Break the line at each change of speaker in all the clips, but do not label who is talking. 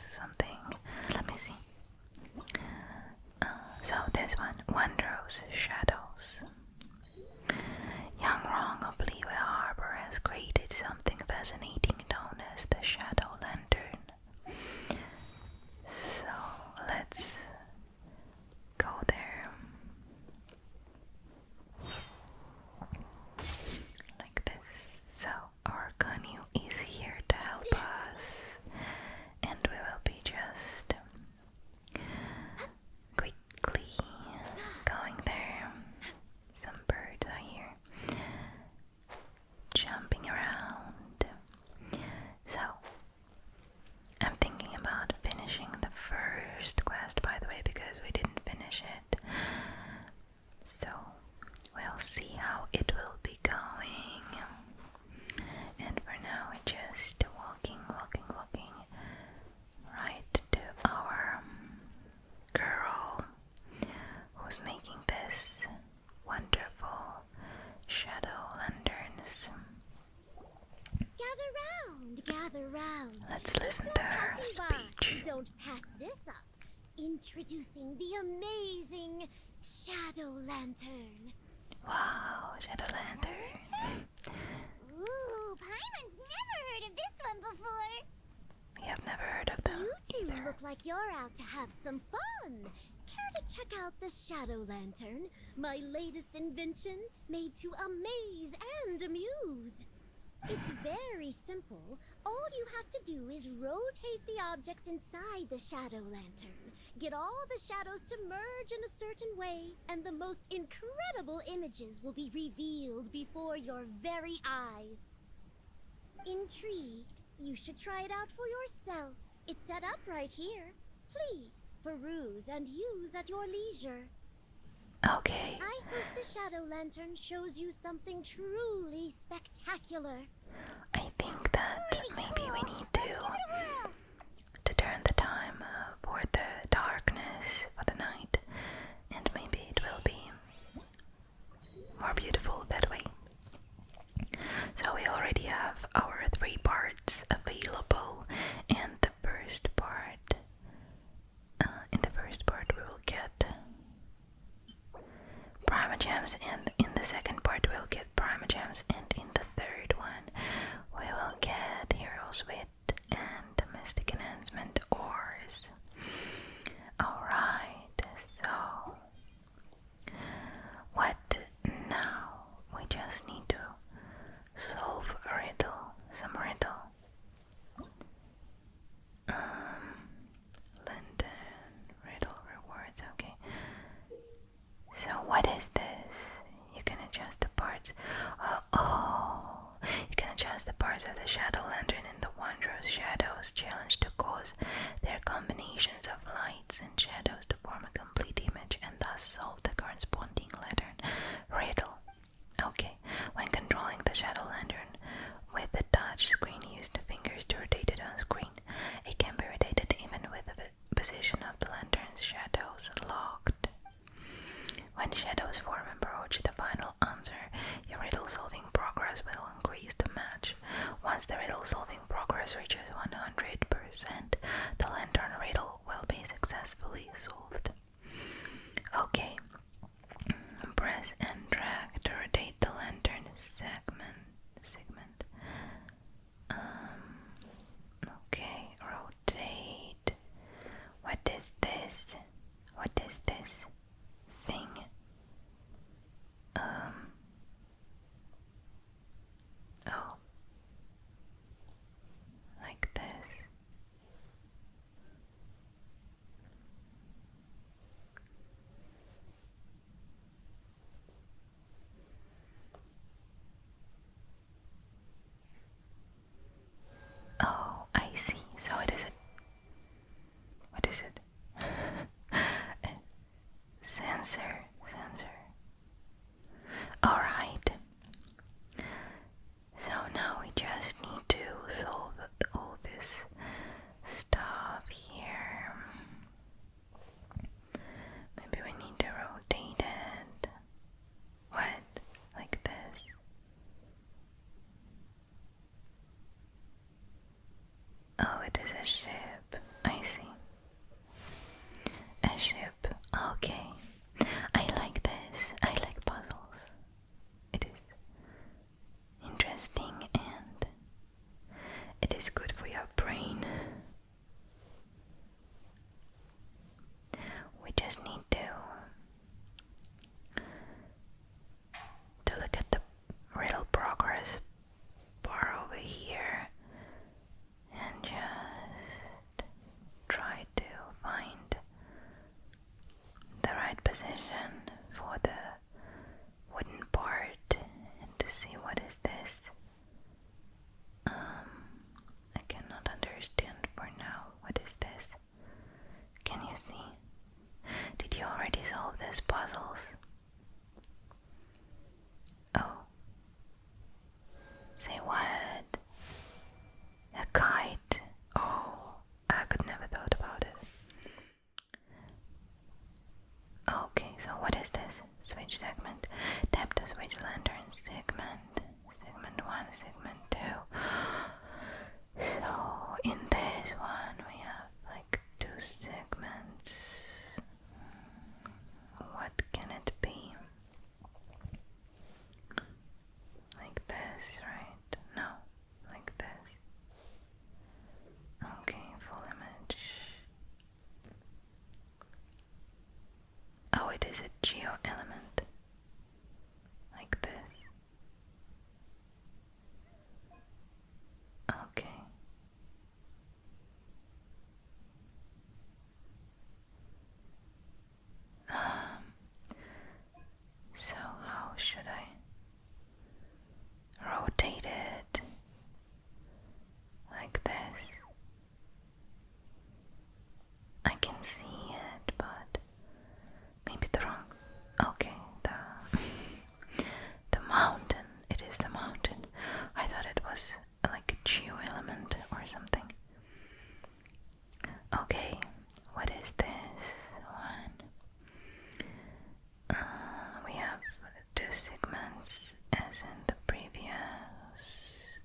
something. Let me see. So this one, Wondrous Shadows. Young Rong of Leeway Harbor has created something fascinating known as the Shadow Lantern. So let's go there. Like this. So our Ganyu is here to help us, and we will be just quickly going there. Some birds are here jumping around. So I'm thinking about finishing the first quest, by the way, because we didn't finish it. So we'll see how it will be going. And for now we're just walking right to our girl who's making this wonderful shadow lanterns.
Gather round.
Let's listen to her speech.
Don't pass this up. Introducing the amazing Shadow Lantern.
Wow, shadow lantern.
Ooh, Paimon's never heard of this one before.
We have never heard of them
You two
either.
look like you're out to have some fun. Care to check out the Shadow Lantern, my latest invention made to amaze and amuse? It's very simple. All you have to do is rotate the objects inside the Shadow Lantern, get all the shadows to merge in a certain way, and the most incredible images will be revealed before your very eyes. Intrigued? You should try it out for yourself. It's set up right here. Please, peruse and use at your leisure.
Okay.
I hope the Shadow Lantern shows you something truly spectacular.
I think that maybe we need to turn the time for the darkness, for the night, and maybe it will be more beautiful that way. So we already have our 3 parts available, and the first part, in the first part we will get Primogems, and in the second part we'll get Primogems, and in the third one we will get Heroes Wit and Mystic Enhancement Ores. Alright, so what now? We just need to solve a riddle, some riddle. London riddle rewards, okay. So what is this? You can adjust the parts. You can adjust the parts of the Shadow Lantern in the Wondrous Shadows challenge to cause their combinations of lights and shadows to form a complete image and thus solve the corresponding lantern riddle. Okay, when controlling the Shadow Lantern with the touch screen, use the fingers to rotate it on screen. It can be rotated even with the position of the lantern's shadows locked. When shadows form and approach the final answer, your riddle solving progress will increase to match. Once the riddle solving progress reaches 100%, the lantern riddle will basically position for the wooden part and to see what is this. I cannot understand for now. What is this? Can you see? Did you already solve these puzzles? Oh. Say what? A kite. Oh, I could never thought about it. Okay, so what is this? Switch segment. Tap to switch lantern segment. Segment 1, segment 2. So in this one we have like 2 segments. What can it be? Like this, right? No, like this. Okay, full image. Oh, it is a geo element. Like this. Okay. So how should I rotate it? Like this. I can see it, but maybe the wrong. Okay, the mountain. It is the mountain. I thought it was like a geo element or something. Okay, what is this one? We have 2 segments as in the previous.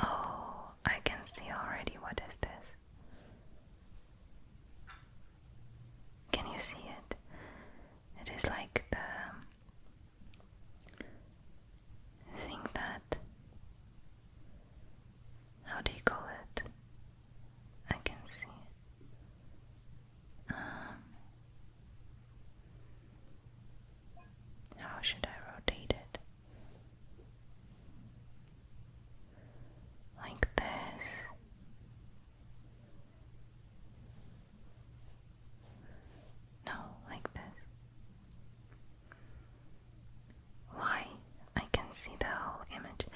Oh, I can see already. What is this? Can you see it? It is like the thing that, how do you call it? I can see. How should I rotate it? Like this. No, like this. Why? I can see the whole image.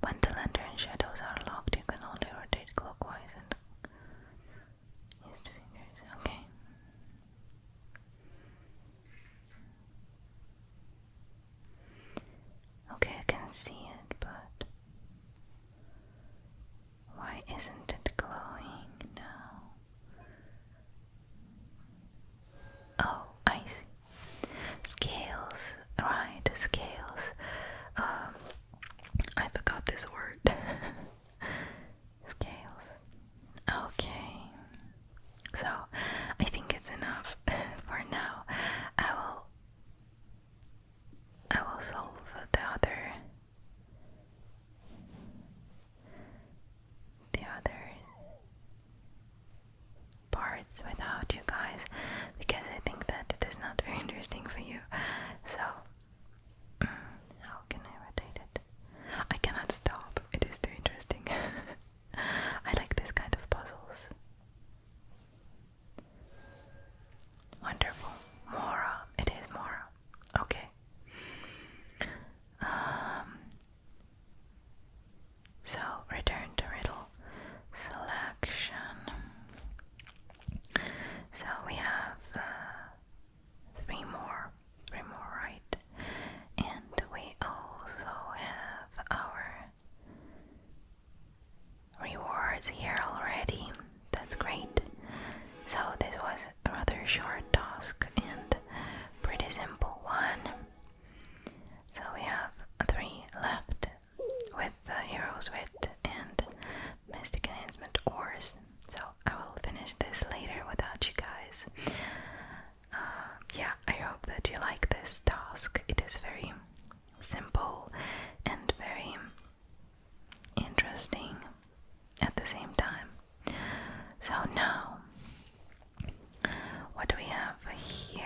When the lantern shadows are locked, you can only rotate clockwise and use the fingers. Okay. Okay, I can see it, but why isn't it glowing now? Oh, I see. Scales, right, scales. I forgot this word. Scales. Okay. So, I think it's enough for now. I will solve the other parts without you guys, because I think that it is not very interesting for you. So how can I rotate it? I cannot stop. It is too interesting. I like this kind of puzzles. Wonderful. Mora. It is Mora. Okay. So return to riddle selection. So we have 3 more, right? And we also have our rewards here already. That's great. So this was a rather short task and pretty simple one. So we have 3 left with the hero's wit and mystic enhancement ores. So I will finish this later without you guys. Yeah, I hope that you like this task. It is very simple and very interesting at the same time. So now, what do we have here?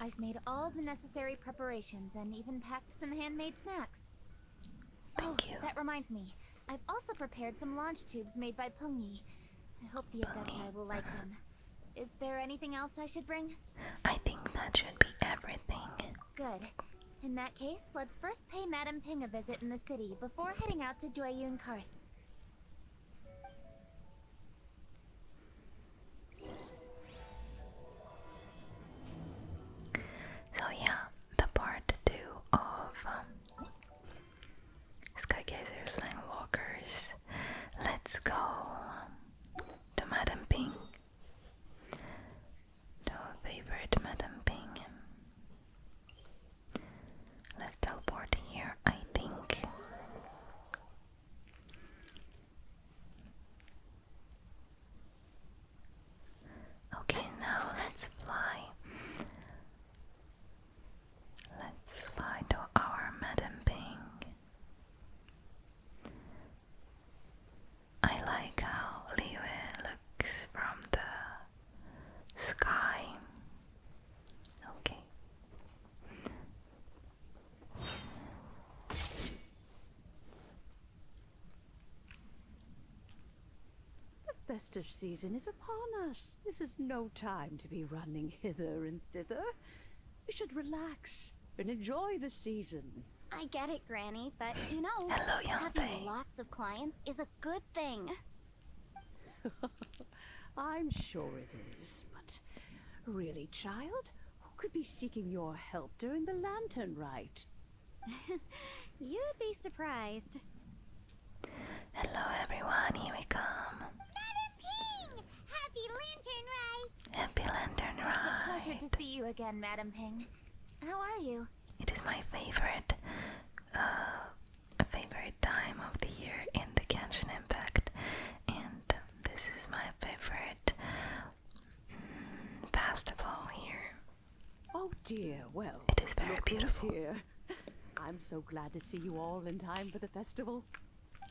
I've made all the necessary preparations and even packed some handmade snacks.
Thank you.
That reminds me. I've also prepared some launch tubes made by Pungi. I hope the adepti will like them. Is there anything else I should bring?
I think that should be everything.
Good. In that case, let's first pay Madame Ping a visit in the city before heading out to Jueyun Karst.
So yeah, the part 2 of Sky Gazers, Lang Walkers. Let's go to Madame Ping. To our favorite Madame Ping. Let's teleport here, I think. Okay, now let's fly. Let's fly to our Madame Ping. I like how Liwe looks from the sky. Okay.
The festive season is upon us. This is no time to be running hither and thither. You should relax and enjoy the season.
I get it, Granny, but you know,
Hello, young
having
Faye.
lots of clients is a good thing.
I'm sure it is, but really, child, who could be seeking your help during the lantern rite?
You'd be surprised.
Hello everyone, here we come.
Madam Ping! Happy Lantern Rite!
Happy Lantern
It's a
Ride.
pleasure to see you again, Madame Ping. How are you?
It is my favorite time of the year in the Genshin Impact, and this is my favorite festival here.
Oh dear, well,
It is very
look who's
beautiful.
here. I'm so glad to see you all in time for the festival.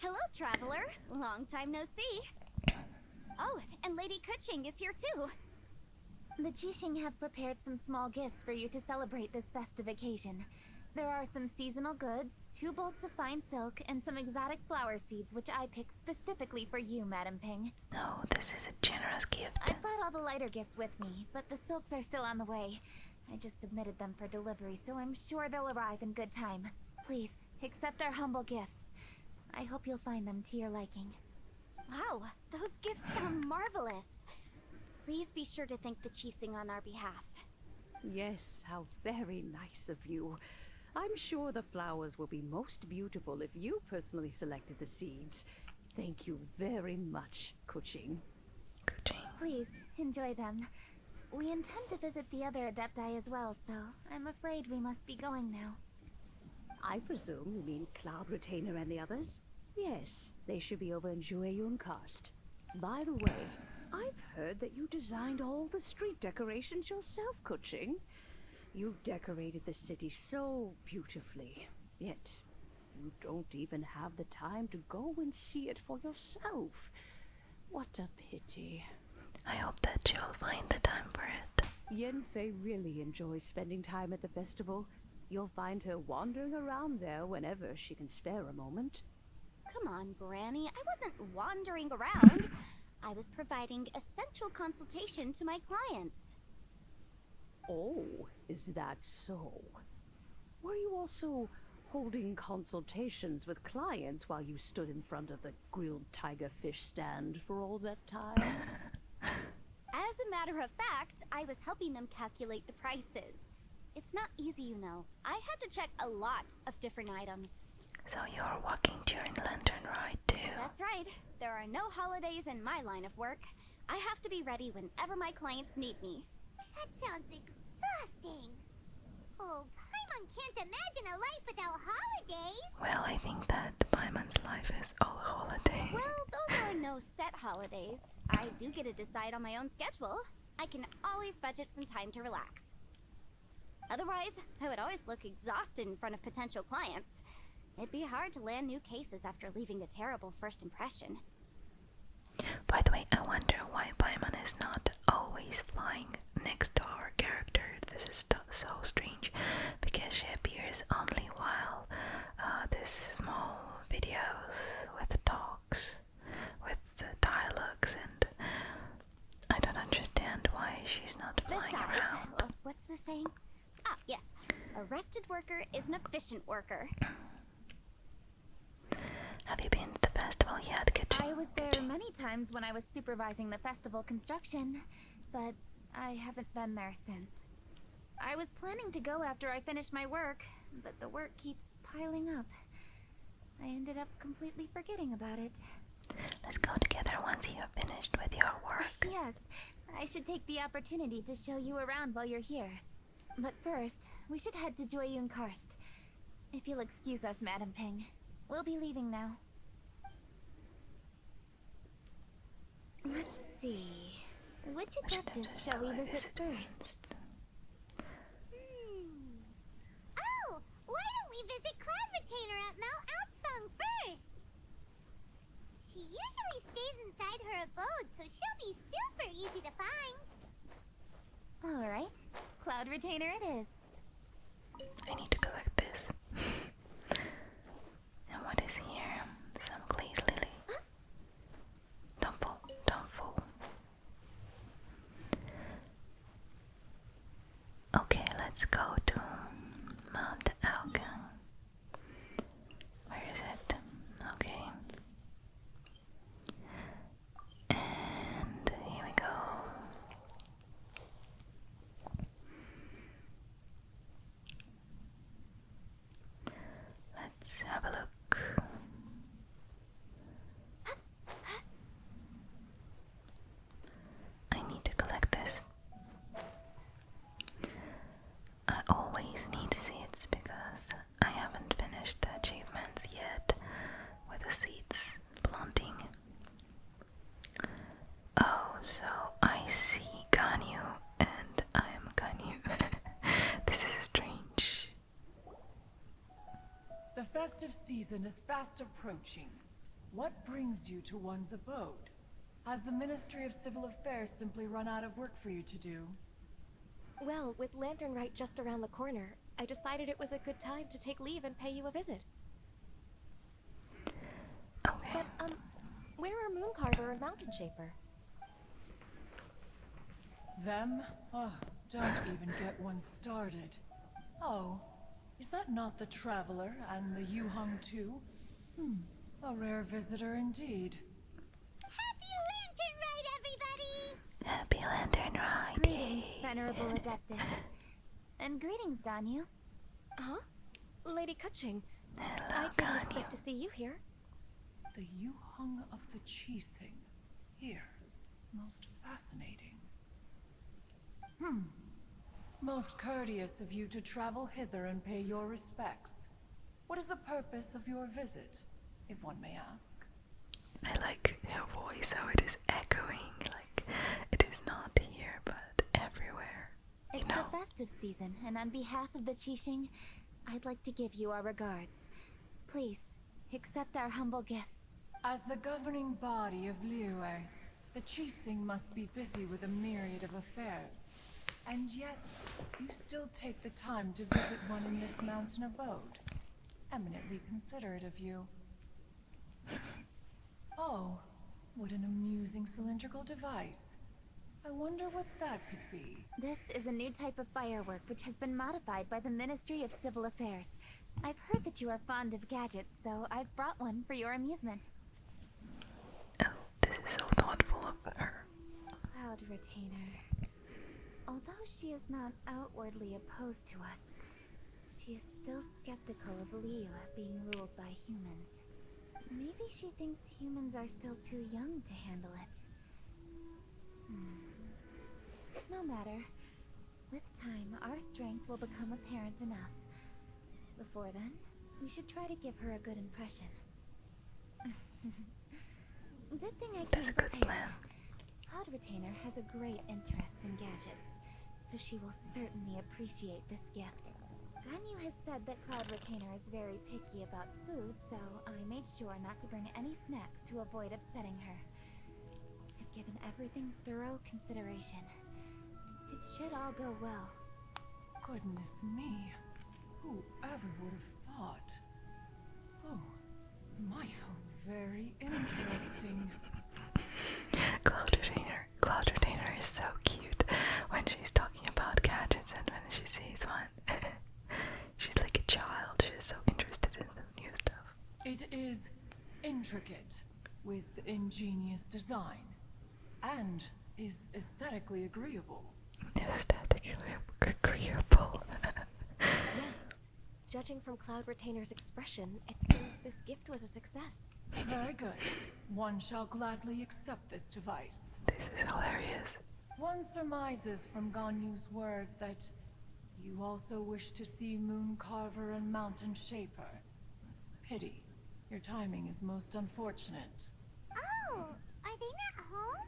Hello, traveler. Long time no see. Oh, and Lady Kuching is here too.
The Jixing have prepared some small gifts for you to celebrate this festive occasion. There are some seasonal goods, 2 bolts of fine silk, and some exotic flower seeds which I picked specifically for you, Madame Ping.
Oh, this is a generous gift.
I brought all the lighter gifts with me, but the silks are still on the way. I just submitted them for delivery, so I'm sure they'll arrive in good time. Please, accept our humble gifts. I hope you'll find them to your liking.
Wow, those gifts sound marvelous. Please be sure to thank the Jixing on our behalf.
Yes, how very nice of you. I'm sure the flowers will be most beautiful if you personally selected the seeds. Thank you very much, Kuching.
Kuching.
Please, enjoy them. We intend to visit the other adepti as well, so I'm afraid we must be going now.
I presume you mean Cloud Retainer and the others? Yes, they should be over in Jueyun Karst. By the way, I've heard that you designed all the street decorations yourself, Kuching. You decorated the city so beautifully, yet you don't even have the time to go and see it for yourself. What a pity.
I hope that you'll find the time for it.
Yanfei really enjoys spending time at the festival. You'll find her wandering around there whenever she can spare a moment.
Come on, Granny. I wasn't wandering around. I was providing essential consultation to my clients.
Oh, is that so? Were you also holding consultations with clients while you stood in front of the grilled tiger fish stand for all that time?
As a matter of fact, I was helping them calculate the prices. It's not easy, you know. I had to check a lot of different items.
So you're walking during Lantern Ride too?
That's right. There are no holidays in my line of work. I have to be ready whenever my clients need me.
That sounds exhausting. Oh, Paimon can't imagine a life without holidays.
Well, I think that Paimon's life is all holiday.
Well, though there are no set holidays, I do get to decide on my own schedule. I can always budget some time to relax. Otherwise, I would always look exhausted in front of potential clients. It'd be hard to land new cases after leaving a terrible first impression.
By the way, I wonder why Paimon is not always flying next to our character, this is so strange because she appears only while these small videos with talks, with the dialogues, and I don't understand why she's not flying around.
What's the saying? Ah, yes. A rested worker is an efficient worker.
Have you been to the festival yet, Kitchi?
I was there many times when I was supervising the festival construction, but I haven't been there since. I was planning to go after I finished my work, but the work keeps piling up. I ended up completely forgetting about it.
Let's go together once you have finished with your work.
Yes, I should take the opportunity to show you around while you're here. But first, we should head to Joyun Karst. If you'll excuse us, Madam Ping. We'll be leaving now. Let's see. Which adeptus shall we visit first?
Oh, why don't we visit Cloud Retainer at Mount Outsong first? She usually stays inside her abode, so she'll be super easy to find.
Alright, Cloud Retainer it is.
I need to collect this. And what is here? Some glaze lily. Don't fall, don't fall. Okay, let's go to Mount Alkan. Where is it? Okay. And here we go. Let's have a look. I need to collect this. I always need seeds because I haven't finished the achievements yet with the seeds planting. Oh, so I see Ganyu and I am Ganyu. This is strange.
The festive season is fast approaching. What brings you to one's abode? Has the Ministry of Civil Affairs simply run out of work for you to do?
Well, with Lantern Rite just around the corner, I decided it was a good time to take leave and pay you a visit.
Okay.
But, where are Mooncarver and Mountain Shaper?
Them? Oh, don't even get one started. Oh, is that not the Traveler and the Yuhung too? A rare visitor indeed.
Happy Lantern Ride, everybody!
Happy Lantern Ride.
Greetings, Venerable Adeptus. And greetings, Ganyu.
Huh? Lady Kutching,
Hello,
I didn't
Ganyu.
expect to see you here.
The Yuhung of the Chising. Here. Most fascinating. Most courteous of you to travel hither and pay your respects. What is the purpose of your visit, if one may ask?
I like her voice, how it is echoing, like it is not here but everywhere.
It's the festive season, and on behalf of the Qixing, I'd like to give you our regards. Please, accept our humble gifts.
As the governing body of Liyue, the Qixing must be busy with a myriad of affairs. And yet, you still take the time to visit one in this mountain abode. Eminently considerate of you. Oh, what an amusing cylindrical device. I wonder what that could be.
This is a new type of firework which has been modified by the Ministry of Civil Affairs. I've heard that you are fond of gadgets, so I've brought one for your amusement.
Oh, this is so thoughtful of her.
Cloud Retainer. Although she is not outwardly opposed to us, she is still skeptical of Liyue being ruled by humans. Maybe she thinks humans are still too young to handle it. No matter. With time, our strength will become apparent enough. Before then, we should try to give her a good impression. Good thing I
That's
came
a good
prepared.
plan.
Cloud Retainer has a great interest in gadgets, so she will certainly appreciate this gift. Ganyu has said that Cloud Retainer is very picky about food, so I made sure not to bring any snacks to avoid upsetting her. I've given everything thorough consideration. It should all go well.
Goodness me. Whoever would have thought? Oh, my, how very interesting.
Cloud Retainer is so cute when she's talking about gadgets and when she sees one. She's like a child. She's so interested in the new stuff.
It is intricate, with ingenious design, and is aesthetically agreeable.
Aesthetically agreeable.
Yes. Judging from Cloud Retainer's expression, it seems this gift was a success.
Very good. One shall gladly accept this device.
This is hilarious.
One surmises from Ganyu's words that you also wish to see Moon Carver and Mountain Shaper. Pity. Your timing is most unfortunate.
Oh, are they not home?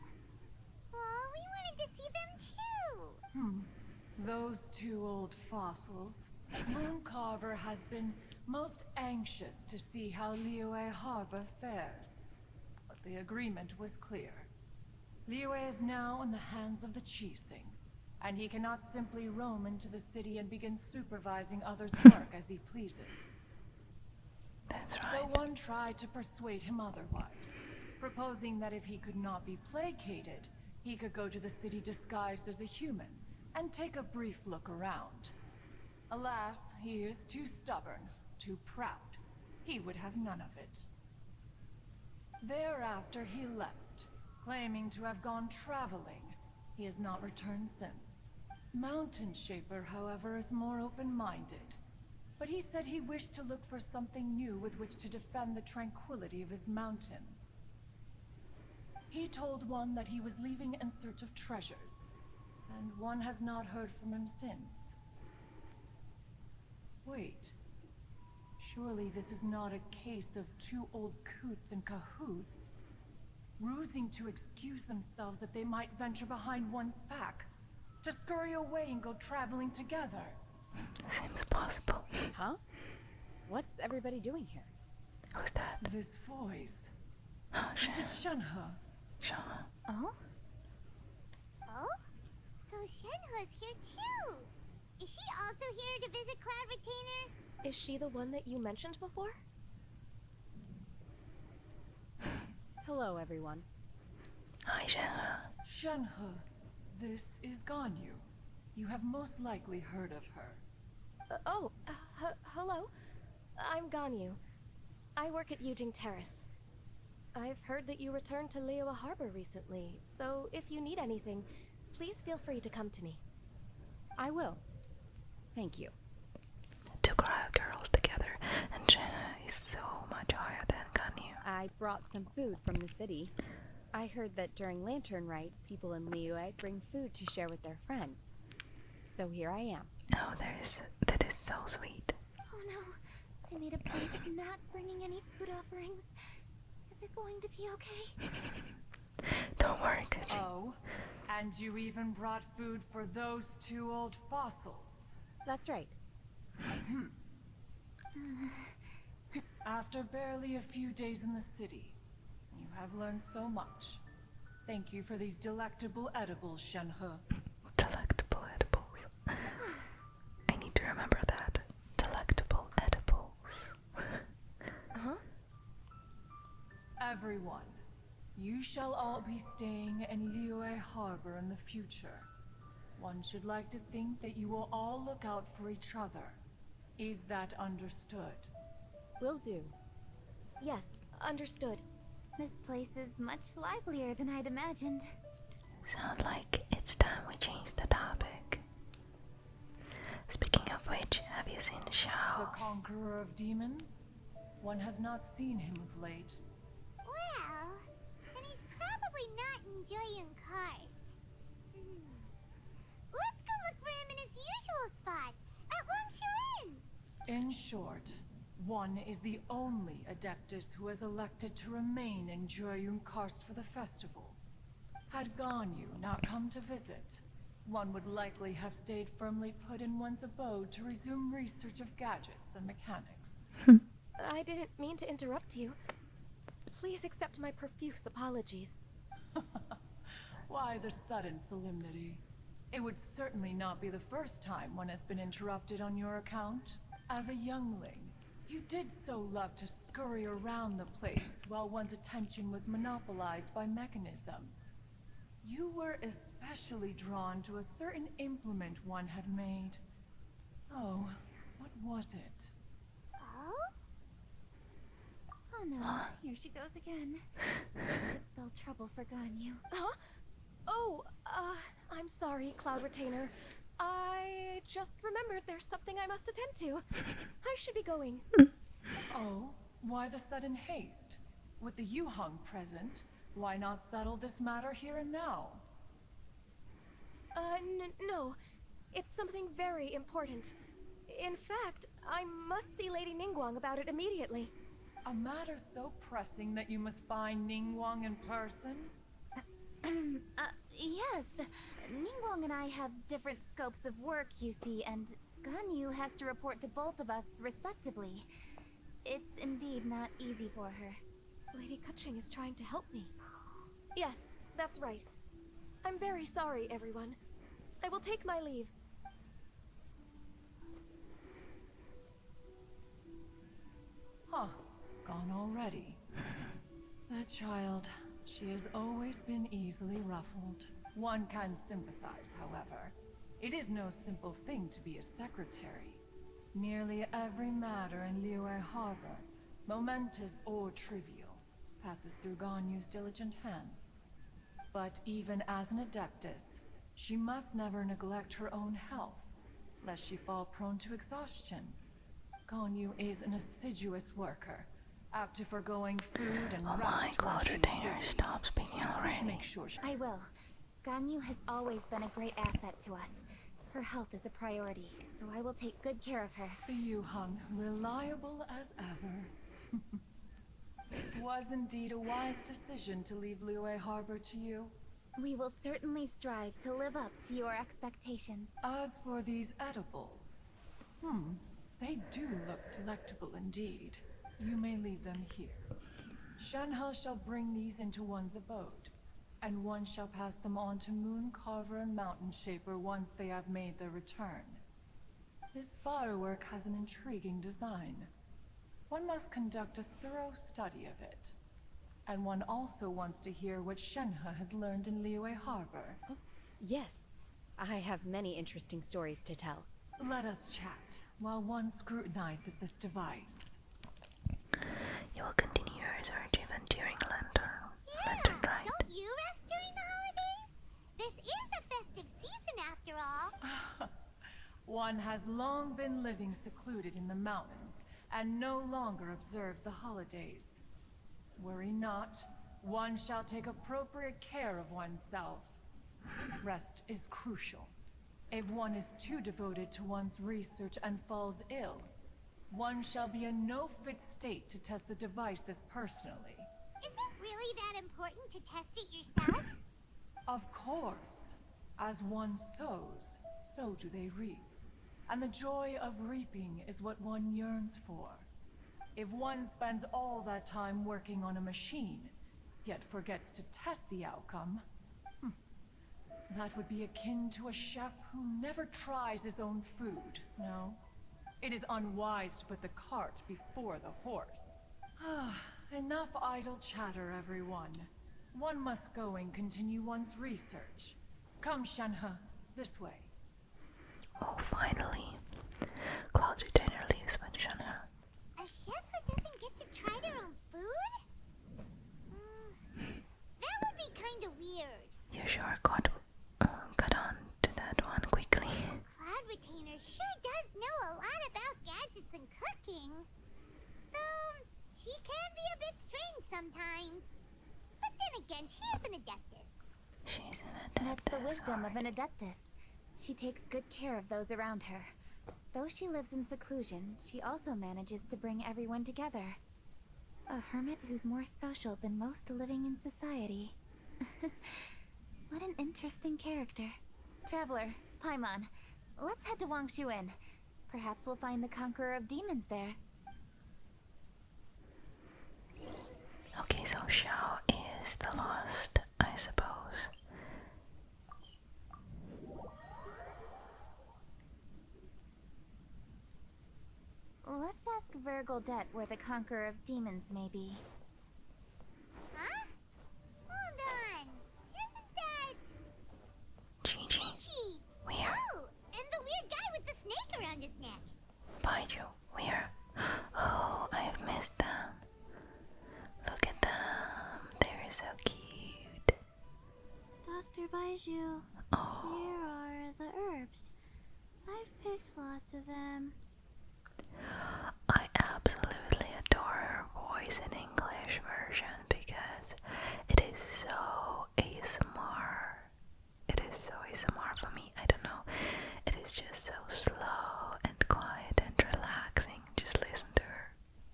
Oh, we wanted to see them too.
Those two old fossils. Moon Carver has been most anxious to see how Liyue Harbor fares. But the agreement was clear. Liyue is now in the hands of the Qixing, and he cannot simply roam into the city and begin supervising others' work as he pleases.
That's right.
So one tried to persuade him otherwise, proposing that if he could not be placated, he could go to the city disguised as a human and take a brief look around. Alas, he is too stubborn, too proud. He would have none of it. Thereafter he left, claiming to have gone traveling. He has not returned since. Mountain Shaper, however, is more open-minded. But he said he wished to look for something new with which to defend the tranquility of his mountain. He told one that he was leaving in search of treasures, and one has not heard from him since. Wait. Surely this is not a case of two old coots in cahoots, rusing to excuse themselves that they might venture behind one's back, to scurry away and go traveling together.
Seems possible.
Huh? What's everybody doing here?
Who's that?
This voice.
Oh,
Is it Shenhe?
Shenhe.
Oh?
Oh? So Shenhe's here too. Is she also here to visit Cloud Retainer?
Is she the one that you mentioned before?
Hello, everyone.
Hi, Shenhe.
Shenhe, this is Ganyu. You have most likely heard of her.
Hello. I'm Ganyu. I work at Yujing Terrace. I've heard that you returned to Liyue Harbor recently, so if you need anything, please feel free to come to me.
I will. Thank you.
Two crowd girls together, and Shenhe is so much higher than Ganyu.
I brought some food from the city. I heard that during Lantern Rite, people in Liyue bring food to share with their friends. So here I am.
Oh, that is so sweet.
Oh no, I made a point of not bringing any food offerings. Is it going to be okay?
Don't worry, Kaji.
Oh, and you even brought food for those two old fossils.
That's right.
After barely a few days in the city, you have learned so much. Thank you for these delectable edibles, Shenhe.
Delectable edibles. I need to remember that. Delectable edibles.
Huh?
Everyone, you shall all be staying in Liyue Harbor in the future. One should like to think that you will all look out for each other. Is that understood?
Will do.
Yes, understood.
This place is much livelier than I'd imagined.
Sound like it's time we change the topic. Speaking of which, have you seen
The
Xiao?
conqueror of demons? One has not seen him of late.
Well, then he's probably not enjoying Karst. Let's go look for him in his usual spot, at Wangshu Inn.
In short, one is the only adeptus who has elected to remain in Jueyun Karst for the festival. Had Ganyu not come to visit, one would likely have stayed firmly put in one's abode to resume research of gadgets and mechanics.
I didn't mean to interrupt you. Please accept my profuse apologies.
Why the sudden solemnity? It would certainly not be the first time one has been interrupted on your account. As a youngling, you did so love to scurry around the place while one's attention was monopolized by mechanisms. You were especially drawn to a certain implement one had made. Oh, what was it?
Oh?
Oh no, here she goes again. This could spell trouble for Ganyu.
Huh? Oh, I'm sorry, Cloud Retainer. I just remembered there's something I must attend to. I should be going.
Oh, why the sudden haste? With the Yuhang present, why not settle this matter here and now?
No. It's something very important. In fact, I must see Lady Ningguang about it immediately.
A matter so pressing that you must find Ningguang in person?
Yes. Ningguang and I have different scopes of work, you see, and Ganyu has to report to both of us respectively. It's indeed not easy for her.
Lady Keqing is trying to help me. Yes, that's right. I'm very sorry, everyone. I will take my leave.
Huh, gone already. That child, she has always been easily ruffled. One can sympathize, however. It is no simple thing to be a secretary. Nearly every matter in Liyue Harbor, momentous or trivial, passes through Ganyu's diligent hands. But even as an adeptus, she must never neglect her own health, lest she fall prone to exhaustion. Ganyu is an assiduous worker, apt to foregoing food and
Oh
rest
my,
when
Cloud
she's
Retainer,
busy.
stop speaking
Please
already.
make sure she...
I will. Ganyu has always been a great asset to us. Her health is a priority, so I will take good care of her.
The Yuhang, reliable as ever. It was indeed a wise decision to leave Liyue Harbor to you.
We will certainly strive to live up to your expectations.
As for these edibles, they do look delectable indeed. You may leave them here. Shenhe shall bring these into one's abode, and one shall pass them on to Mooncarver and Mountain Shaper once they have made their return. This firework has an intriguing design. One must conduct a thorough study of it. And one also wants to hear what Shenhe has learned in Liyue Harbor.
Yes, I have many interesting stories to tell.
Let us chat while one scrutinizes this device.
You will continue your research even during Lantern, right?
Don't you rest during the holidays? This is a festive season after all.
One has long been living secluded in the mountains and no longer observes the holidays. Worry not, one shall take appropriate care of oneself. Rest is crucial. If one is too devoted to one's research and falls ill, one shall be in no fit state to test the devices personally.
Is it really that important to test it yourself?
Of course. As one sows, so do they reap. And the joy of reaping is what one yearns for. If one spends all that time working on a machine, yet forgets to test the outcome, that would be akin to a chef who never tries his own food, no? It is unwise to put the cart before the horse. Enough idle chatter, everyone. One must go and continue one's research. Come, Shenhe, this way.
Oh, finally. Cloud Retainer leaves with Shenhe.
A chef who doesn't get to try their own food? That would be kinda weird.
You sure got on to that one quickly.
Cloud Retainer sure does know a lot about gadgets and cooking. Though, she can be a bit strange sometimes. But then again, she is an adeptus.
She's an
That's the wisdom of an adeptus. She takes good care of those around her. Though she lives in seclusion, she also manages to bring everyone together. A hermit who's more social than most living in society. What an interesting character. Traveler, Paimon, let's head to Wangshuin. Perhaps we'll find the Conqueror of Demons there.
Okay, so Xiao is the lost, I suppose.
Vergoldette where the Conqueror of Demons may be.
Huh? Hold on. Isn't that
Gigi,
Chi?
where?
Oh, and the weird guy with the snake around his neck.
Baiju, where? Oh, I've missed them. Look at them. They're so cute.
Dr. Baiju,
Oh,
here are the herbs. I've picked lots of them.
I absolutely adore her voice in English version because it is so ASMR. It is so ASMR for me. I don't know. It is just so slow and quiet and relaxing. Just listen to her.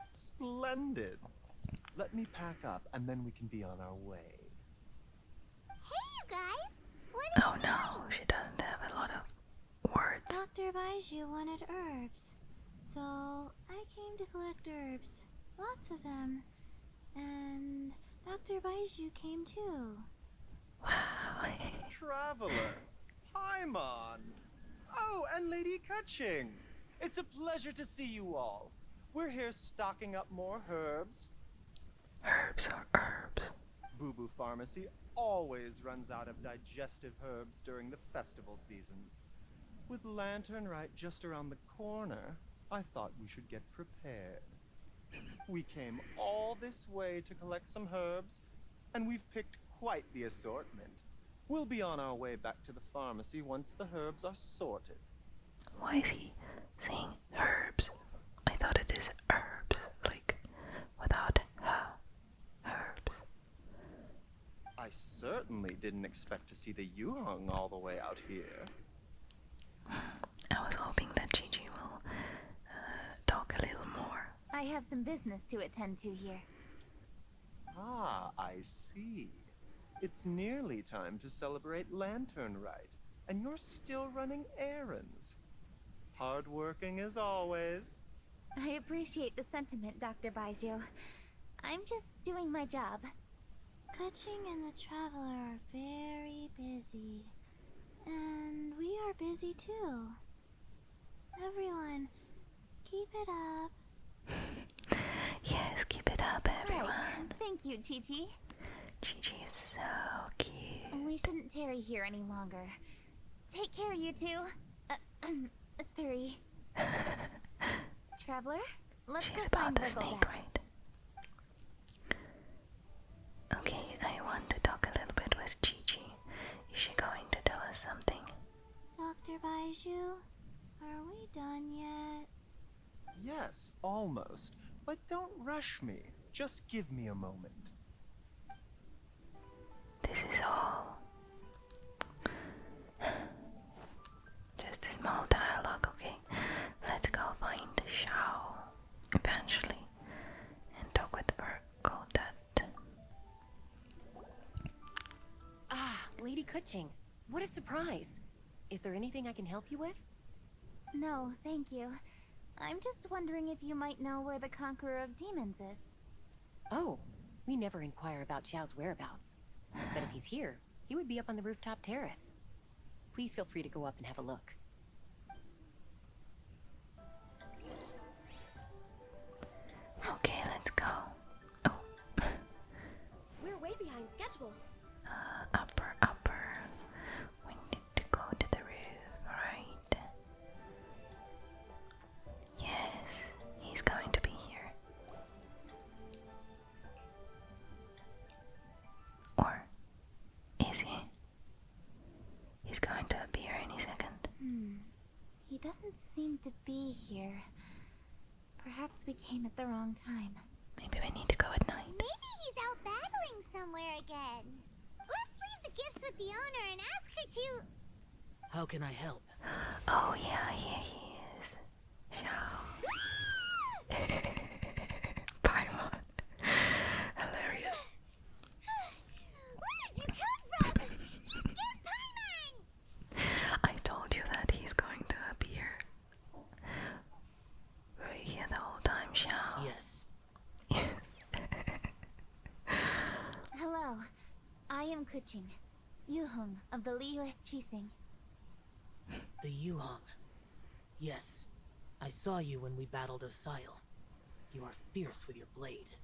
Splendid. Let me pack up and then we can be on our way.
Hey, you guys. What
Oh no, she doesn't have a lot of words.
Dr. Baiju wanted herbs. So I came to collect herbs. Lots of them. And Dr. Baiju came too.
Wow.
Traveler. Paimon. Oh, and Lady Kutching. It's a pleasure to see you all. We're here stocking up more herbs.
Herbs or herbs?
Boo Boo Pharmacy always runs out of digestive herbs during the festival seasons. With Lantern right just around the corner, I thought we should get prepared. We came all this way to collect some herbs, and we've picked quite the assortment. We'll be on our way back to the pharmacy once the herbs are sorted.
Why is he saying herbs? I thought it is herbs, like without herbs.
I certainly didn't expect to see the Yuhong all the way out here.
I was hoping that Gigi will talk a little more.
I have some business to attend to here.
Ah, I see. It's nearly time to celebrate Lantern Rite, and you're still running errands. Hardworking as always.
I appreciate the sentiment, Dr. Baiju. I'm just doing my job.
Kutching and the Traveler are very busy. And we are busy too. Everyone, keep it up.
Yes, keep it up, everyone.
Right. Thank you, Titi.
Gigi is so cute.
We shouldn't tarry here any longer. Take care, you two. Three. Traveler, let's
She's
go
about
find
the snake,
Vergoldette.
right? Okay, I want to talk a little bit with Gigi. Is she going to tell us something?
Dr. Baiju, are we done yet?
Yes, almost. But don't rush me. Just give me a moment.
This is all just a small dialogue, okay? Let's go find Xiao eventually and talk with Vergoldette.
Ah, Lady Kutching. What a surprise. Is there anything I can help you with?
No, thank you. I'm just wondering if you might know where the Conqueror of Demons is.
Oh, we never inquire about Xiao's whereabouts. But if he's here, he would be up on the rooftop terrace. Please feel free to go up and have a look.
Okay, let's go. Oh,
We're way behind schedule.
upper. We need to go to the roof, right? Yes, he's going to be here. Or is he? He's going to appear any second.
He doesn't seem to be here. Perhaps we came at the wrong time.
Maybe we need to go at night.
Maybe he's out battling somewhere again. Let's leave the gifts with the owner and ask her to...
How can I help?
Oh yeah, here he is. Xiao. Paimon. Hilarious.
Where did you come from? You scared Paimon!
I told you that he's going to appear. Were you here the whole time, Xiao?
Yes.
Hello. I am Kuching, Yuhong of the Liyue Qixing.
The Yuhong. Yes. I saw you when we battled Osile. You are fierce with your blade.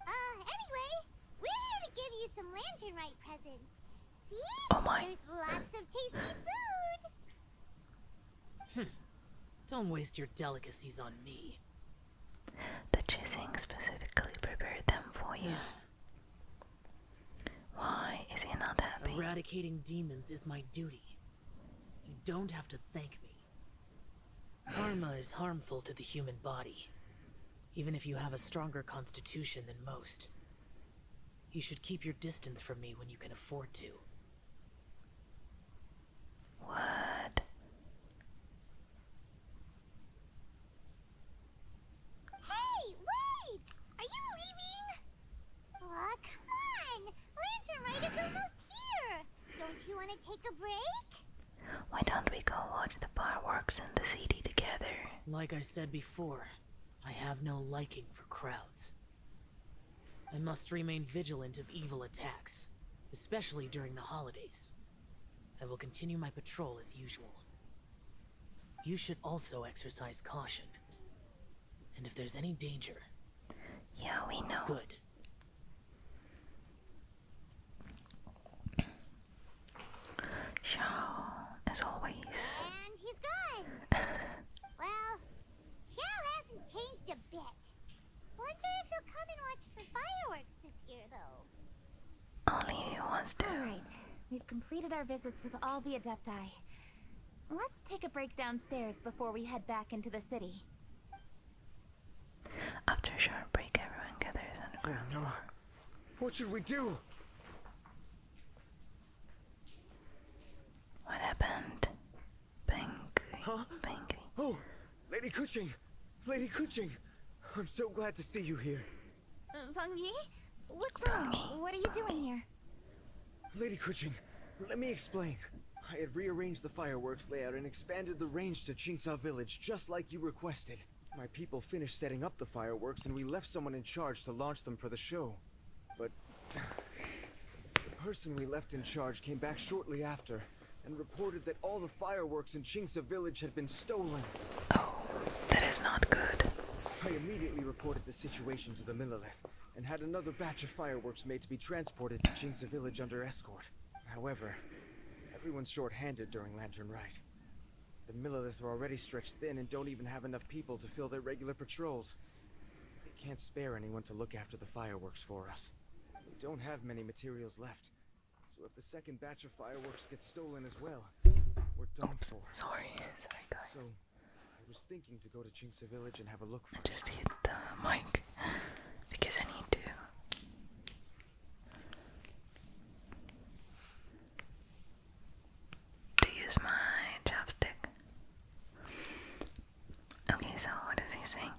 Anyway, we're here to give you some lanternite presents. See?
Oh my.
There's lots of tasty food.
Don't waste your delicacies on me.
The Chising specifically prepared them for you. Why is he not happy?
Eradicating demons is my duty. You don't have to thank me. Karma is harmful to the human body, even if you have a stronger constitution than most. You should keep your distance from me when you can afford to.
What?
Hey, wait! Are you leaving? Oh, come on! Lanternite is almost here! Don't you want to take a break?
Why don't we go watch the fireworks in the city together?
Like I said before, I have no liking for crowds. I must remain vigilant of evil attacks, especially during the holidays. I will continue my patrol as usual. You should also exercise caution. And if there's any danger...
Yeah, we know.
Good.
Xiao, as always.
And he's gone! Well, Xiao hasn't changed a bit. Wonder if he'll come and watch the fireworks this year, though.
Only if he wants to.
Alright, we've completed our visits with all the adepti. Let's take a break downstairs before we head back into the city.
After a short break, everyone gathers on the ground floor.
What should we do?
What happened?
Huh?
Banky.
Oh, Lady Kuching! Lady Kuching! I'm so glad to see you here.
Feng Yi? What's wrong? What are you doing here?
Lady Kuching, let me explain. I had rearranged the fireworks layout and expanded the range to Qingsa Village just like you requested. My people finished setting up the fireworks and we left someone in charge to launch them for the show. But the person we left in charge came back shortly after and reported that all the fireworks in Qingsa Village had been stolen.
Oh, that is not good.
I immediately reported the situation to the Millelith and had another batch of fireworks made to be transported to Qingsa Village under escort. However, everyone's short-handed during Lantern Rite. The Millelith are already stretched thin and don't even have enough people to fill their regular patrols. They can't spare anyone to look after the fireworks for us. We don't have many materials left, so if the second batch of fireworks gets stolen as well, we're done for.
Sorry guys.
So, I was thinking to go to Qingsa Village and have a look
I
first.
just hit the mic because I need to. Use my chopstick. Okay, so what is he saying?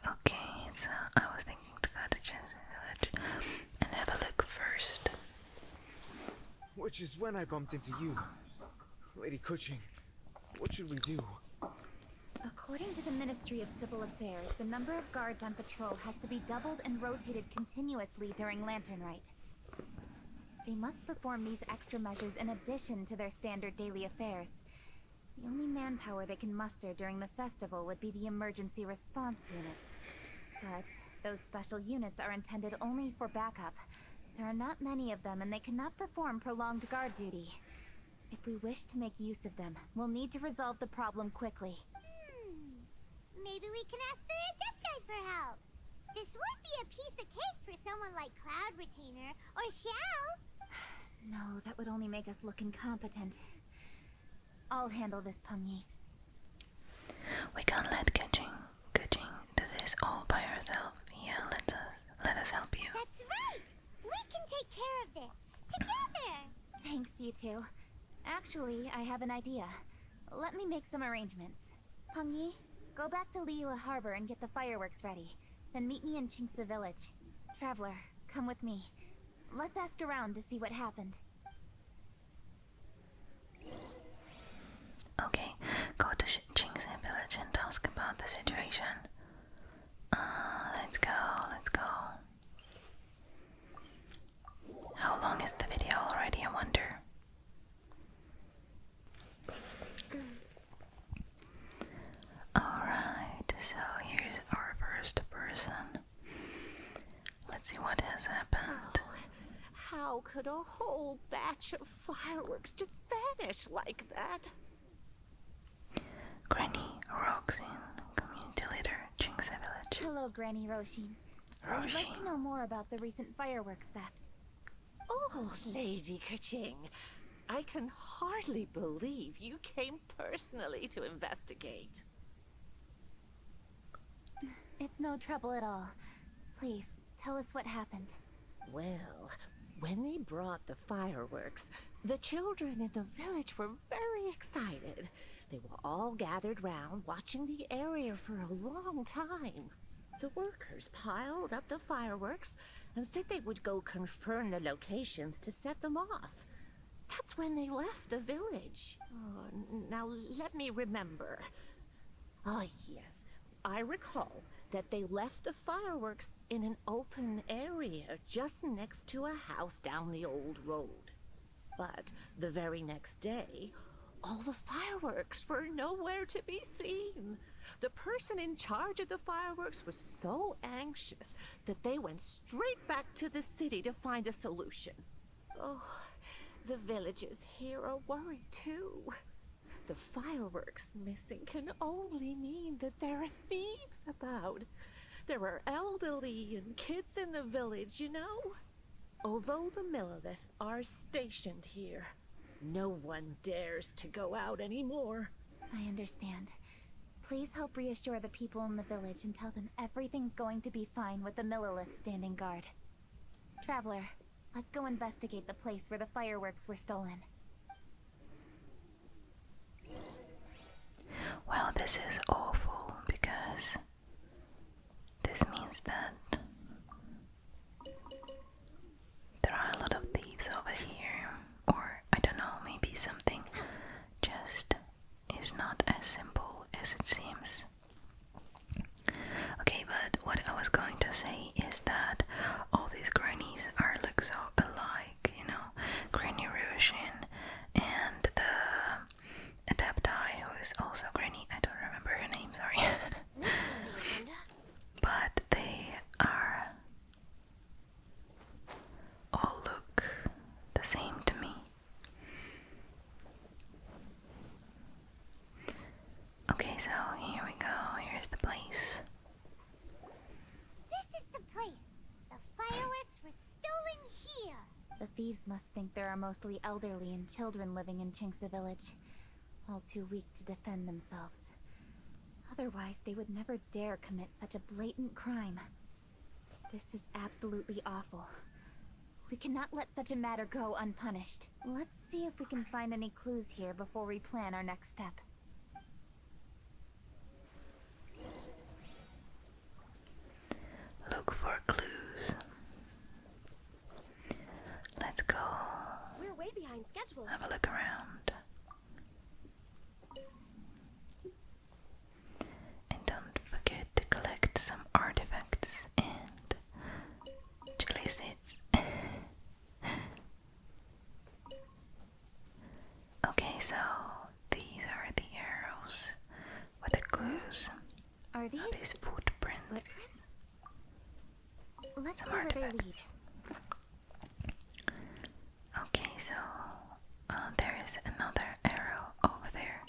Okay, so I was thinking to go to Genshin Village and have a look first.
Which is when I bumped into you. Lady Kuching, what should we do?
According to the Ministry of Civil Affairs, the number of guards on patrol has to be doubled and rotated continuously during Lantern Rite. They must perform these extra measures in addition to their standard daily affairs. The only manpower they can muster during the festival would be the emergency response units. But those special units are intended only for backup. There are not many of them and they cannot perform prolonged guard duty. If we wish to make use of them, we'll need to resolve the problem quickly.
Maybe we can ask the adepti for help. This would be a piece of cake for someone like Cloud Retainer or Xiao.
No, that would only make us look incompetent. I'll handle this, Peng Yi.
We can't let Kuching do this all by herself. Yeah, let us help you.
That's right! We can take care of this together!
Thanks, you two. Actually, I have an idea. Let me make some arrangements. Peng Yi, go back to Liyue Harbor and get the fireworks ready. Then meet me in Qingsa Village. Traveler, come with me. Let's ask around to see what happened.
Okay, go to Qingsa Village and ask about the situation. Let's go. How long is the video already, I wonder? Alright, so here's our what has happened.
How could a whole batch of fireworks just vanish like that?
Granny Roxin, community leader, Jinxa Village.
Hello, Granny Roshin. I'd like to know more about the recent fireworks theft.
Oh, Lady Kerching, I can hardly believe you came personally to investigate.
It's no trouble at all. Please, tell us what happened.
Well, when they brought the fireworks, the children in the village were very excited. They were all gathered round, watching the area for a long time. The workers piled up the fireworks and said they would go confirm the locations to set them off. That's when they left the village. Oh, now let me remember. Ah, yes. I recall that they left the fireworks in an open area just next to a house down the old road. But the very next day, all the fireworks were nowhere to be seen. The person in charge of the fireworks was so anxious that they went straight back to the city to find a solution. Oh, the villagers here are worried too. The fireworks missing can only mean that there are thieves about. There are elderly and kids in the village, you know. Although the Millilith are stationed here, no one dares to go out anymore.
I understand. Please help reassure the people in the village and tell them everything's going to be fine with the Millilith standing guard. Traveler, let's go investigate the place where the fireworks were stolen.
Well, this is awful because this means that there are a lot of thieves over here, or I don't know, maybe something just is not as simple as it seems. Okay, but what I was going to say is that all these grannies are look so alike, you know, Granny Roshin and the adepti who is also Granny. I don't remember her name, sorry. But they are all look the same to me. Okay, so here we go. Here's the place.
This is the place. The fireworks were stolen here.
The thieves must think there are mostly elderly and children living in Jinxa Village, all too weak to defend themselves. Otherwise, they would never dare commit such a blatant crime. This is absolutely awful. We cannot let such a matter go unpunished. Let's see if we can find any clues here before we plan our next step.
Look for clues. Let's go.
We're way behind schedule.
Have a look around. And don't forget to collect some artifacts and chili seeds. Okay, so these are the arrows with the clues.
Are these
footprints?
footprints? Let's
Some
see where they lead.
artifacts. Okay, so there is another arrow over there.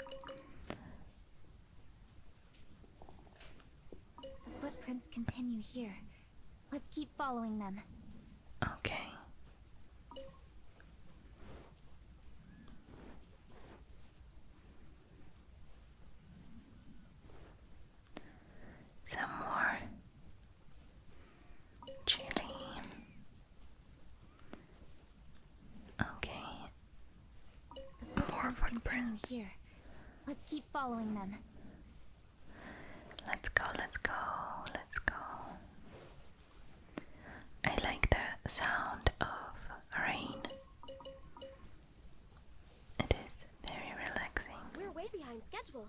The footprints continue here. Let's keep following them.
Okay. Some more chili. Okay.
The
More
footprints continue
footprints.
here. Let's keep following them.
Let's go, let's go, let's go. I like the sound of rain. It is very relaxing.
We're way behind schedule.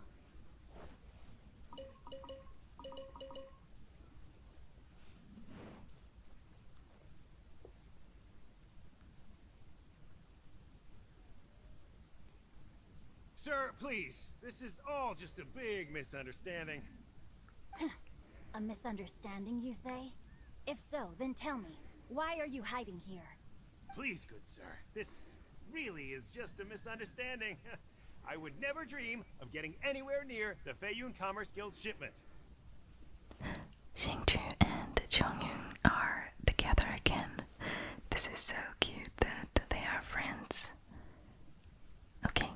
Sir, please. This is all just a big misunderstanding.
A misunderstanding, you say? If so, then tell me.
Why are you hiding here?
Please, good sir. This really is just a misunderstanding. I would never dream of getting anywhere near the Feiyun Commerce Guild shipment.
Xingju and Chongyun are together again. This is so cute that they are friends. Okay.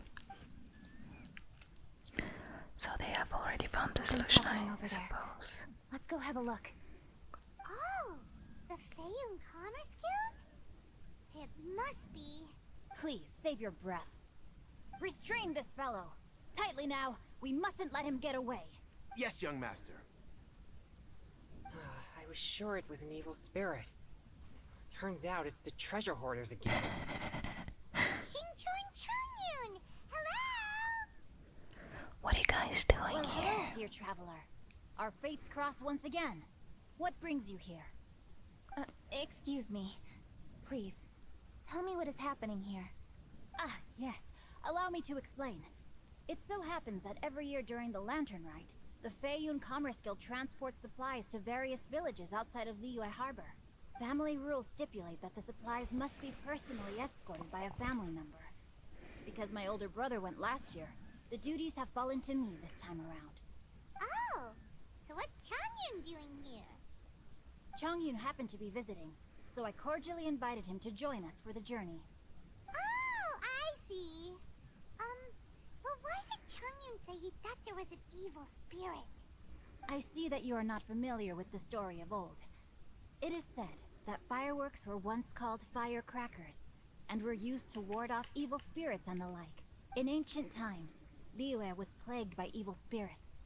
So they have already found the solution, I suppose.
Let's go have a look.
Oh, the Feiyun Commerce Guild? It must be.
Please, save your breath. Restrain this fellow. Tightly now. We mustn't let him get away.
Yes, young master.
I was sure it was an evil spirit. Turns out it's the treasure hoarders again.
Xingqiu and Changyun! Hello!
What are you guys doing
Well,
here?
hello, dear traveler. Our fates cross once again. What brings you here?
Excuse me. Please, tell me what is happening here.
Ah, yes. Allow me to explain. It so happens that every year during the Lantern Rite, the Feiyun Commerce Guild transports supplies to various villages outside of Liyue Harbor. Family rules stipulate that the supplies must be personally escorted by a family member. Because my older brother went last year, the duties have fallen to me this time around.
Oh, so what's Changyun doing here?
Chongyun happened to be visiting, so I cordially invited him to join us for the journey.
Oh, I see. Well, why did Changyun say he thought there was an evil spirit?
I see that you are not familiar with the story of old. It is said that fireworks were once called firecrackers, and were used to ward off evil spirits and the like. In ancient times, Liyue was plagued by evil spirits.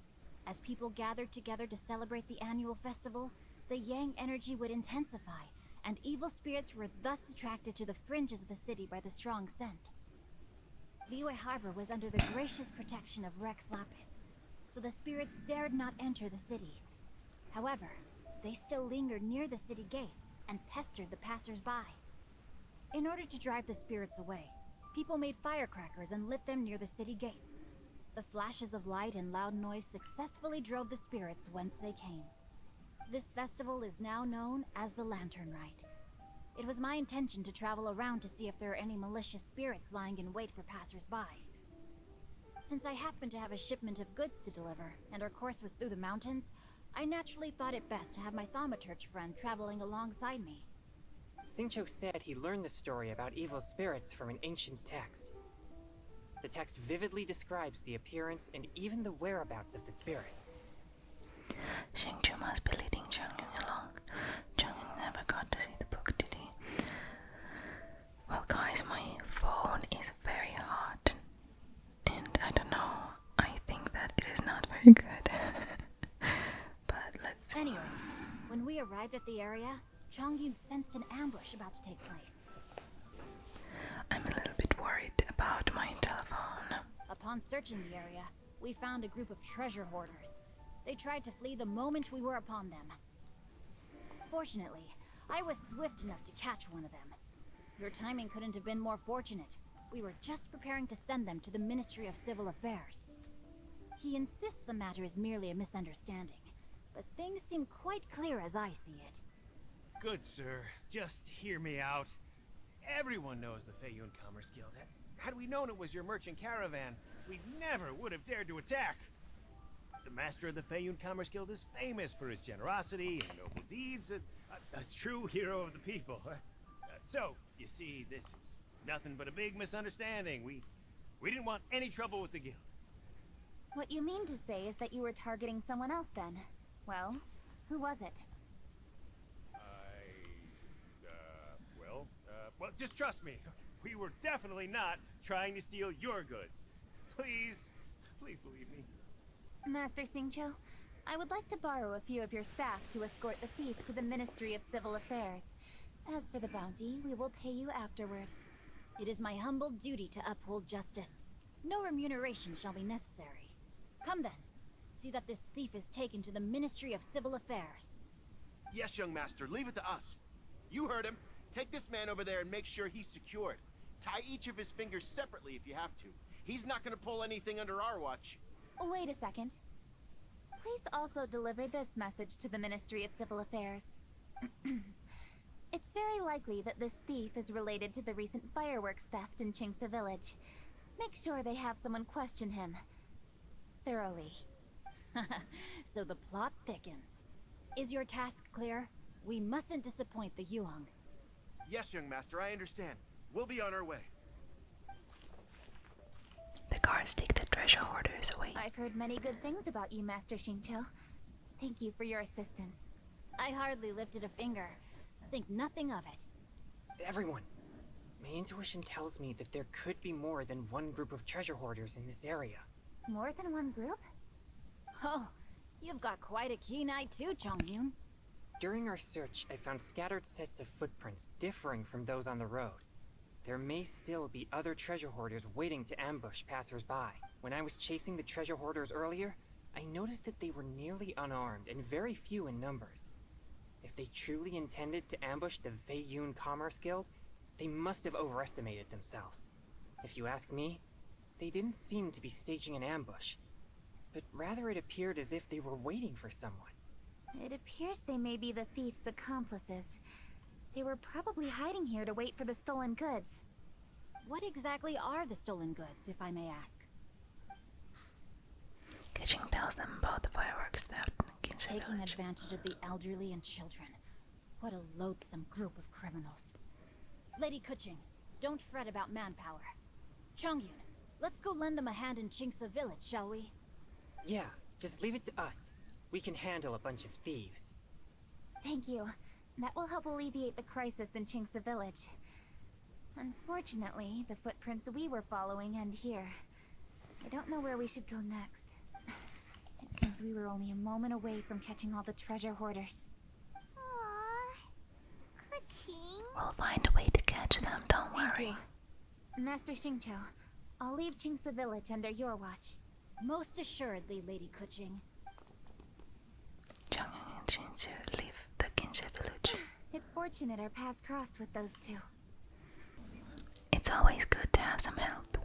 As people gathered together to celebrate the annual festival, the yang energy would intensify, and evil spirits were thus attracted to the fringes of the city by the strong scent. Liyue Harbor was under the gracious protection of Rex Lapis, so the spirits dared not enter the city. However, they still lingered near the city gates and pestered the passers-by. In order to drive the spirits away, people made firecrackers and lit them near the city gates. The flashes of light and loud noise successfully drove the spirits whence they came. This festival is now known as the Lantern Rite. It was my intention to travel around to see if there are any malicious spirits lying in wait for passers-by. Since I happened to have a shipment of goods to deliver, and our course was through the mountains, I naturally thought it best to have my thaumaturge friend traveling alongside me.
Xingqiu said he learned the story about evil spirits from an ancient text. The text vividly describes the appearance and even the whereabouts of the spirits.
Xingqiu must be leading Changyun along. Changyun never got to see the book, did he? Well, guys, my phone is very hot, and I don't know. I think that it is not very good. But let's see.
Anyway, when we arrived at the area, Chongyun sensed an ambush about to take place.
I'm a little bit worried about my telephone.
Upon searching the area, we found a group of treasure hoarders. They tried to flee the moment we were upon them. Fortunately, I was swift enough to catch one of them. Your timing couldn't have been more fortunate. We were just preparing to send them to the Ministry of Civil Affairs. He insists the matter is merely a misunderstanding, but things seem quite clear as I see it.
Good sir, just hear me out. Everyone knows the Feiyun Commerce Guild. Had we known it was your merchant caravan, we never would have dared to attack. The master of the Feiyun Commerce Guild is famous for his generosity and noble deeds, a true hero of the people. So, you see, this is nothing but a big misunderstanding. We didn't want any trouble with the guild.
What you mean to say is that you were targeting someone else then? Well, who was it?
Well, just trust me. We were definitely not trying to steal your goods. Please believe me.
Master Xingqiu, I would like to borrow a few of your staff to escort the thief to the Ministry of Civil Affairs. As for the bounty, we will pay you afterward.
It is my humble duty to uphold justice. No remuneration shall be necessary. Come then, see that this thief is taken to the Ministry of Civil Affairs.
Yes, young master, leave it to us. You heard him. Take this man over there and make sure he's secured. Tie each of his fingers separately if you have to. He's not gonna pull anything under our watch.
Wait a second. Please also deliver this message to the Ministry of Civil Affairs. It's very likely that this thief is related to the recent fireworks theft in Chingsa village. Make sure they have someone question him thoroughly.
So the plot thickens. Is your task clear? We mustn't disappoint the Yuang.
Yes, young master, I understand. We'll be on our way.
The guards take the treasure hoarders away.
I've heard many good things about you, Master Xingqiu. Thank you for your assistance.
I hardly lifted a finger. Think nothing of it.
Everyone, my intuition tells me that there could be more than one group of treasure hoarders in this area.
More than one group?
Oh, you've got quite a keen eye too, Chongyun.
During our search, I found scattered sets of footprints differing from those on the road. There may still be other treasure hoarders waiting to ambush passers-by. When I was chasing the treasure hoarders earlier, I noticed that they were nearly unarmed and very few in numbers. If they truly intended to ambush the Feiyun Commerce Guild, they must have overestimated themselves. If you ask me, they didn't seem to be staging an ambush, but rather it appeared as if they were waiting for someone.
It appears they may be the thief's accomplices. They were probably hiding here to wait for the stolen goods.
What exactly are the stolen goods, if I may ask?
Keqing tells them about the fireworks theft in Ginza
Taking
village.
advantage of the elderly and children. What a loathsome group of criminals. Lady Keqing, don't fret about manpower. Chongyun, let's go lend them a hand in Chingsa village, shall we?
Yeah, just leave it to us. We can handle a bunch of thieves.
Thank you. That will help alleviate the crisis in Chingsa village. Unfortunately, the footprints we were following end here. I don't know where we should go next. It seems we were only a moment away from catching all the treasure hoarders.
Aww. Ka-ching.
We'll find a way to catch them, don't
Thank
worry.
you. Master Xingqiu, I'll leave Chingsa village under your watch.
Most assuredly, Lady Keqing.
Chongyun and Shinzu leave the Ginza village.
It's fortunate our paths crossed with those two.
It's always good to have some help.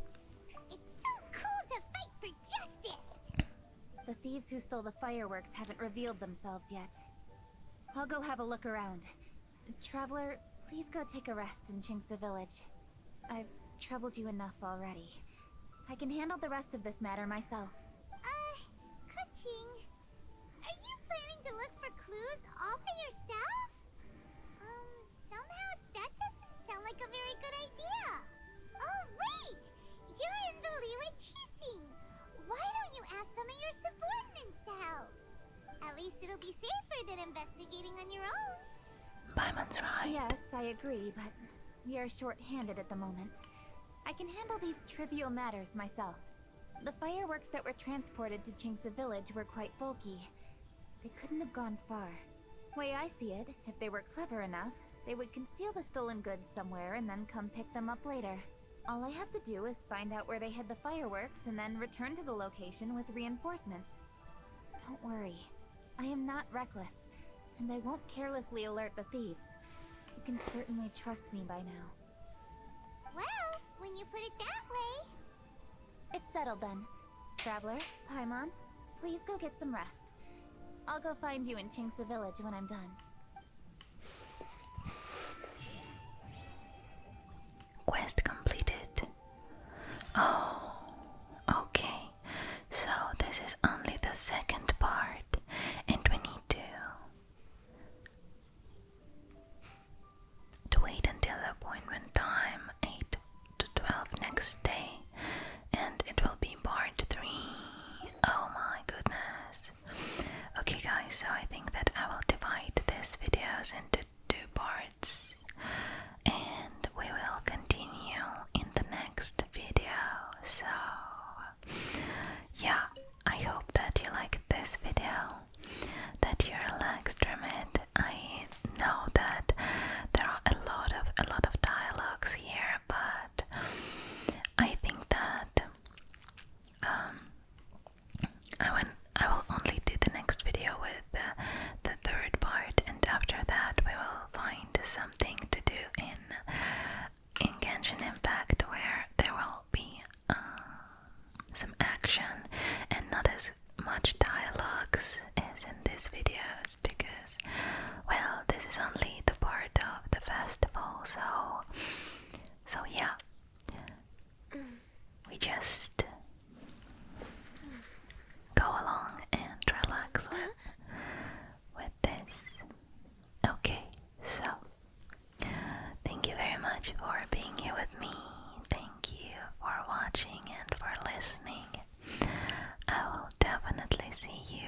It's so cool to fight for justice!
The thieves who stole the fireworks haven't revealed themselves yet. I'll go have a look around. Traveler, please go take a rest in Chingsa village. I've troubled you enough already. I can handle the rest of this matter myself.
Ka-ching, are you planning to look for clues all by yourself? Somehow that doesn't sound like a very good idea. Oh, wait! You're in the Liwei Qixing. Why don't you ask some of your subordinates to help? At least it'll be safer than investigating on your own.
Baimon's right.
Yes, I agree, but we are short-handed at the moment. I can handle these trivial matters myself. The fireworks that were transported to Chingsa village were quite bulky. They couldn't have gone far. Way I see it, if they were clever enough, they would conceal the stolen goods somewhere and then come pick them up later. All I have to do is find out where they hid the fireworks and then return to the location with reinforcements. Don't worry. I am not reckless, and I won't carelessly alert the thieves. You can certainly trust me by now.
Well, when you put it that way...
It's settled then. Traveler, Paimon, please go get some rest. I'll go find you in Chingsa village when I'm done.
Quest completed. Oh, okay. So this is only the second part, and we need to wait until the appointment time, 8 to 12 next day, and it will be part 3. Oh my goodness. Okay guys, so I think that I will divide this So yeah, we just go along and relax with this. Okay, so thank you very much for being here with me. Thank you for watching and for listening. I will definitely see you